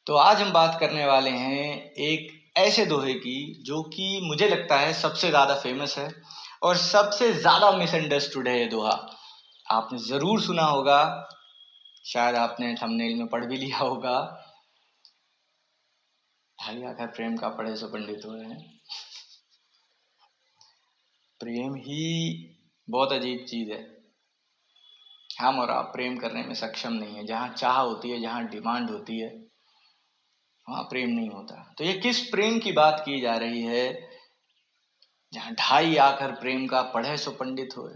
तो आज हम बात करने वाले हैं एक ऐसे दोहे की जो कि मुझे लगता है सबसे ज़्यादा फेमस है और सबसे ज़्यादा मिसअंडरस्टूड है। ये दोहा आपने ज़रूर सुना होगा, शायद आपने थंबनेल में पढ़ भी लिया होगा। ढाई आखर प्रेम का पढ़े सो पंडित हुए हैं। प्रेम ही बहुत अजीब चीज़ है। हम और आप प्रेम करने में सक्षम नहीं है। जहाँ चाह होती है, जहाँ डिमांड होती है, वहाँ प्रेम नहीं होता। तो ये किस प्रेम की बात की जा रही है जहाँ ढाई आखर प्रेम का पढ़े सो पंडित होए।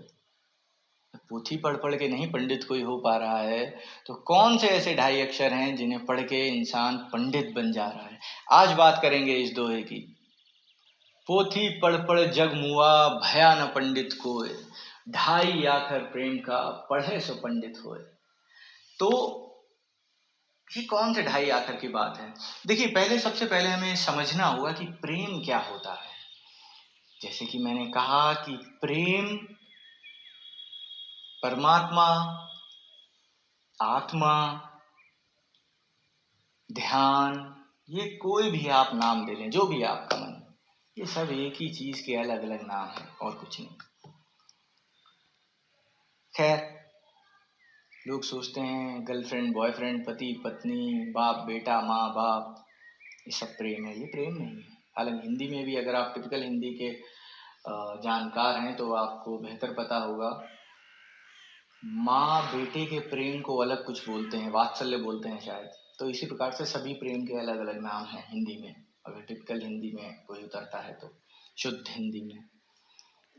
पोथी पढ़ पढ़ के नहीं पंडित कोई हो पा रहा है, तो कौन से ऐसे ढाई अक्षर हैं जिन्हें पढ़ के इंसान पंडित बन जा रहा है। आज बात करेंगे इस दोहे की। पोथी पढ़ पढ़ जग मुआ, भया न पंडित कोय, ढाई आखर प्रेम का पढ़े सो पंडित होए। तो ये कौन से ढाई आखर की बात है? देखिए, सबसे पहले हमें समझना होगा कि प्रेम क्या होता है। जैसे कि मैंने कहा कि प्रेम परमात्मा, आत्मा, ध्यान, ये कोई भी आप नाम दे लें, जो भी आपका मन, ये सब एक ही चीज के अलग अलग नाम है और कुछ नहीं। खैर, लोग सोचते हैं गर्लफ्रेंड बॉयफ्रेंड, पति पत्नी, बाप बेटा, माँ बाप, ये सब प्रेम है। ये प्रेम नहीं है। हालांकि हिंदी में भी अगर आप टिपिकल हिंदी के जानकार हैं तो आपको बेहतर पता होगा। माँ बेटे के प्रेम को अलग कुछ बोलते हैं, वात्सल्य बोलते हैं शायद। तो इसी प्रकार से सभी प्रेम के अलग अलग नाम हैं हिंदी में, अगर टिपिकल हिंदी में कोई उतरता है तो, शुद्ध हिंदी में।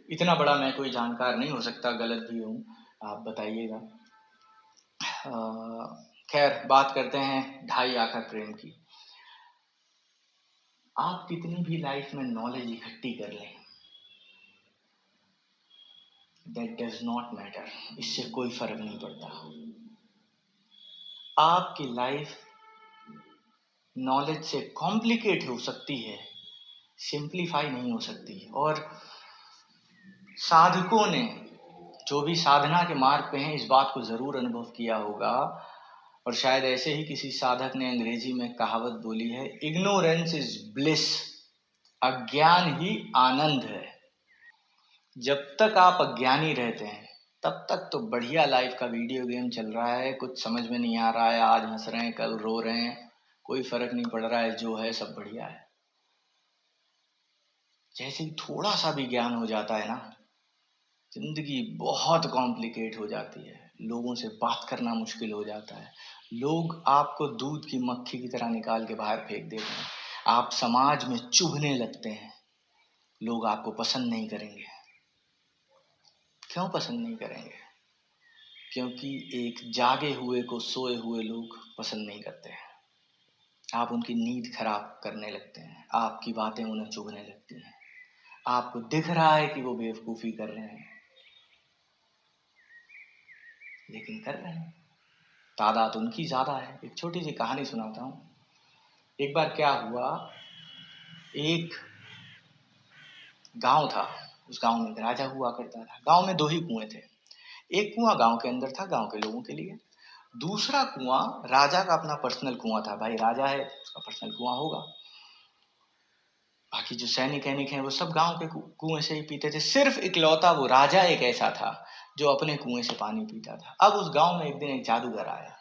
इतना बड़ा मैं कोई जानकार नहीं हो सकता, गलत भी हूँ, आप बताइएगा। खैर, बात करते हैं ढाई आखर प्रेम की। आप कितनी भी लाइफ में नॉलेज इकट्ठी कर लें, दैट डज नॉट मैटर, इससे कोई फर्क नहीं पड़ता। आपकी लाइफ नॉलेज से कॉम्प्लिकेट हो सकती है, सिंप्लीफाई नहीं हो सकती। और साधकों ने, जो भी साधना के मार्ग पे हैं, इस बात को जरूर अनुभव किया होगा। और शायद ऐसे ही किसी साधक ने अंग्रेजी में कहावत बोली है, इग्नोरेंस इज ब्लिस, अज्ञान ही आनंद है। जब तक आप अज्ञानी रहते हैं तब तक तो बढ़िया लाइफ का वीडियो गेम चल रहा है, कुछ समझ में नहीं आ रहा है, आज हंस रहे हैं कल रो रहे हैं, कोई फर्क नहीं पड़ रहा है, जो है सब बढ़िया है। जैसे ही थोड़ा सा भी ज्ञान हो जाता है ना, जिंदगी बहुत कॉम्प्लिकेट हो जाती है, लोगों से बात करना मुश्किल हो जाता है, लोग आपको दूध की मक्खी की तरह निकाल के बाहर फेंक देते हैं, आप समाज में चुभने लगते हैं, लोग आपको पसंद नहीं करेंगे। क्यों पसंद नहीं करेंगे? क्योंकि एक जागे हुए को सोए हुए लोग पसंद नहीं करते हैं। आप उनकी नींद खराब करने लगते हैं, आपकी बातें उन्हें चुभने लगती हैं, आपको दिख रहा है कि वो बेवकूफ़ी कर रहे हैं, लेकिन कर रहे हैं। तादाद उनकी ज़्यादा है। एक छोटी सी कहानी सुनाता हूँ। एक बार क्या हुआ, एक गांव था, उस गांव में एक राजा हुआ करता था। गांव में दो ही कुएं थे। एक कुआं गांव के अंदर था, गांव के लोगों के लिए। दूसरा कुआं राजा का अपना पर्सनल कुआं था। भाई राजा है, उसका पर्सनल कुआं होगा। बाकी जो सैनिक हैं वो सब गांव के कुएं से ही पीते थे। सिर्फ इकलौता वो राजा एक ऐसा था जो अपने कुएं से पानी पीता था। अब उस गांव में एक दिन एक जादूगर आया।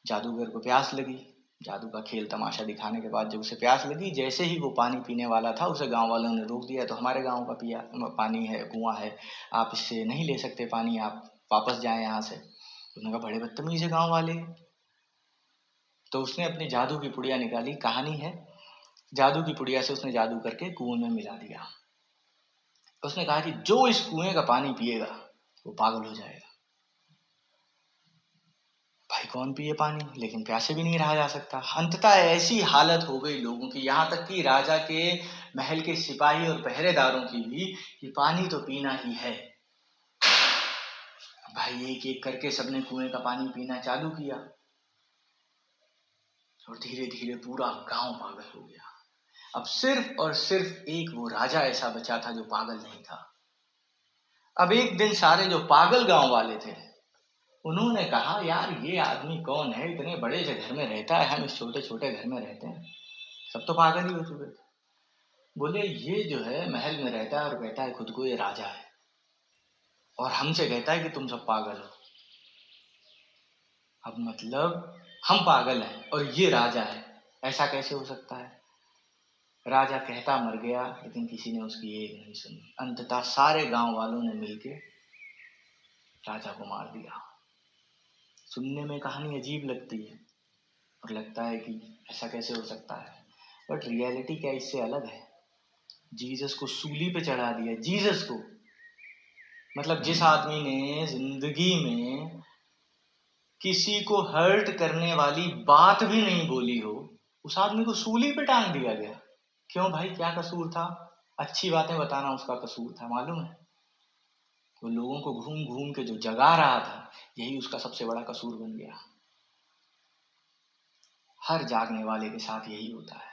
जादूगर को प्यास लगी। जादू का खेल तमाशा दिखाने के बाद जब उसे प्यास लगी, जैसे ही वो पानी पीने वाला था, उसे गांव वालों ने रोक दिया। तो हमारे गांव का पिया पानी है, कुआं है, आप इससे नहीं ले सकते पानी, आप वापस जाएं यहाँ से। तो उन्होंने कहा बड़े बदतमीज है गाँव वाले। तो उसने अपनी जादू की पुड़िया निकाली, कहानी है, जादू की पुड़िया से उसने जादू करके कुएं में मिला दिया। उसने कहा कि जो इस कुएं का पानी पिएगा वो पागल हो जाएगा। भाई कौन पिए पानी, लेकिन प्यासे भी नहीं रहा जा सकता। अंततः ऐसी हालत हो गई लोगों की, यहाँ तक कि राजा के महल के सिपाही और पहरेदारों की भी, कि पानी तो पीना ही है। भाई एक एक करके सबने कुएं का पानी पीना चालू किया और धीरे धीरे पूरा गांव पागल हो गया। अब सिर्फ और सिर्फ एक वो राजा ऐसा बचा था जो पागल नहीं था। अब एक दिन सारे जो पागल गांव वाले थे उन्होंने कहा यार ये आदमी कौन है, इतने बड़े से घर में रहता है, हम इस छोटे छोटे घर में रहते हैं, सब तो पागल ही हो चुके थे। बोले ये जो है महल में रहता है और कहता है खुद को ये राजा है, और हमसे कहता है कि तुम सब पागल हो। अब मतलब हम पागल हैं और ये राजा है, ऐसा कैसे हो सकता है। राजा कहता मर गया, लेकिन किसी ने उसकी एक नहीं सुनी। अंततः सारे गांव वालों ने मिलकर राजा को मार दिया। सुनने में कहानी अजीब लगती है और लगता है कि ऐसा कैसे हो सकता है, बट रियलिटी क्या इससे अलग है। जीसस को सूली पे चढ़ा दिया, जीसस को। मतलब जिस आदमी ने जिंदगी में किसी को हर्ट करने वाली बात भी नहीं बोली हो, उस आदमी को सूली पे टांग दिया गया। क्यों भाई, क्या कसूर था। अच्छी बातें बताना उसका कसूर था, मालूम है। वो लोगों को घूम घूम के जो जगा रहा था, यही उसका सबसे बड़ा कसूर बन गया। हर जागने वाले के साथ यही होता है।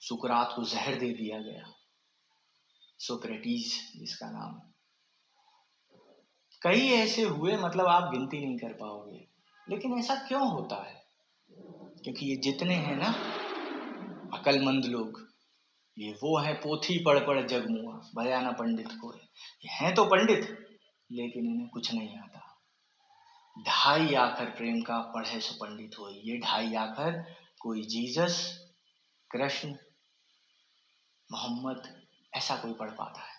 सुकरात को जहर दे दिया गया, सोक्रेटिस जिसका नाम। कई ऐसे हुए, मतलब आप गिनती नहीं कर पाओगे। लेकिन ऐसा क्यों होता है? क्योंकि ये जितने हैं ना अकलमंद लोग, ये वो है पोथी पढ़ पढ़ जग मुआ, भया ना पंडित को। ये हैं तो पंडित, लेकिन इन्हें कुछ नहीं आता। ढाई आखर प्रेम का पढ़े सो पंडित हो। ये ढाई आखर कोई जीसस, कृष्ण, मोहम्मद, ऐसा कोई पढ़ पाता है।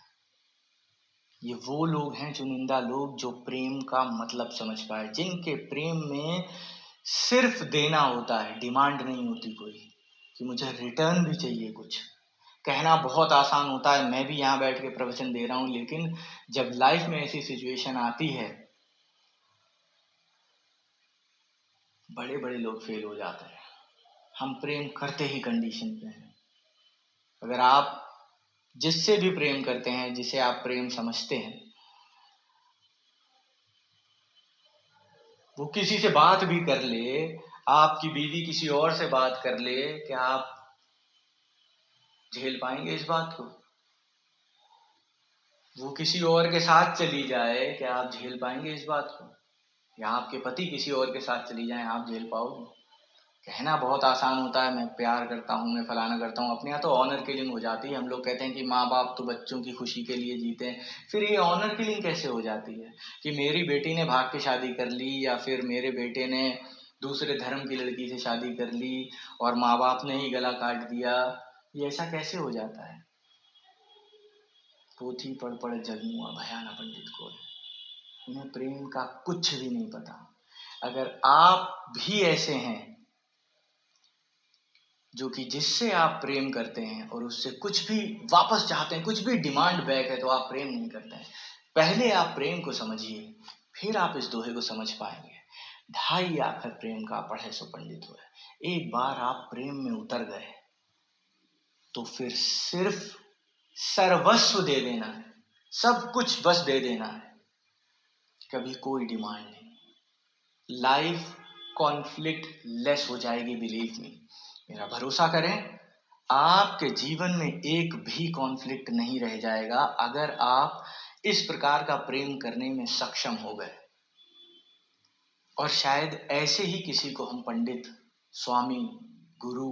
ये वो लोग हैं, चुनिंदा लोग, जो प्रेम का मतलब समझ पाए, जिनके प्रेम में सिर्फ देना होता है, डिमांड नहीं होती कोई कि मुझे रिटर्न भी चाहिए कुछ। कहना बहुत आसान होता है, मैं भी यहाँ बैठ के प्रवचन दे रहा हूँ, लेकिन जब लाइफ में ऐसी सिचुएशन आती है, बड़े बड़े लोग फेल हो जाते हैं। हम प्रेम करते ही कंडीशन पे हैं। अगर आप जिससे भी प्रेम करते हैं, जिसे आप प्रेम समझते हैं, वो किसी से बात भी कर ले, आपकी बीवी किसी और से बात कर ले, क्या आप झेल पाएंगे इस बात को? वो किसी और के साथ चली जाए, क्या आप झेल पाएंगे इस बात को? या आपके पति किसी और के साथ चली जाए, आप झेल पाओगे? कहना बहुत आसान होता है, मैं प्यार करता हूँ, मैं फलाना करता हूँ। अपने यहाँ तो ऑनर किलिंग हो जाती है। हम लोग कहते हैं कि माँ बाप तो बच्चों की खुशी के लिए जीते हैं। फिर ये ऑनर किलिंग कैसे हो जाती है कि मेरी बेटी ने भाग के शादी कर ली, या फिर मेरे बेटे ने दूसरे धर्म की लड़की से शादी कर ली और माँ बाप ने ही गला काट दिया। ये ऐसा कैसे हो जाता है? पोथी पढ़ पढ़ जग मुआ, भया ना पंडित को। उन्हें प्रेम का कुछ भी नहीं पता। अगर आप भी ऐसे हैं जो कि जिससे आप प्रेम करते हैं और उससे कुछ भी वापस चाहते हैं, कुछ भी डिमांड बैक है, तो आप प्रेम नहीं करते हैं। पहले आप प्रेम को समझिए, फिर आप इस दोहे को समझ पाएंगे। ढाई आखर प्रेम का पढ़े सो पंडित हुए। एक बार आप प्रेम में उतर गए तो फिर सिर्फ सर्वस्व दे देना है, सब कुछ बस दे देना है, कभी कोई डिमांड नहीं। लाइफ कॉन्फ्लिक्ट लेस हो जाएगी, बिलीव मी, मेरा भरोसा करें। आपके जीवन में एक भी कॉन्फ्लिक्ट नहीं रह जाएगा अगर आप इस प्रकार का प्रेम करने में सक्षम हो गए। और शायद ऐसे ही किसी को हम पंडित, स्वामी, गुरु,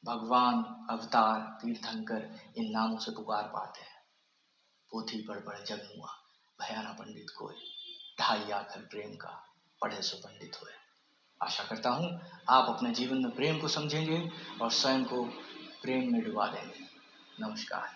भगवान, अवतार, तीर्थंकर, इन नामों से पुकार पाते हैं। पोथी पढ़ पढ़ जग मुआ, भया ना पंडित कोई, ढाई आखर प्रेम का पढ़े सो पंडित हुए। आशा करता हूँ आप अपने जीवन में प्रेम को समझेंगे और स्वयं को प्रेम में डुबा देंगे। नमस्कार।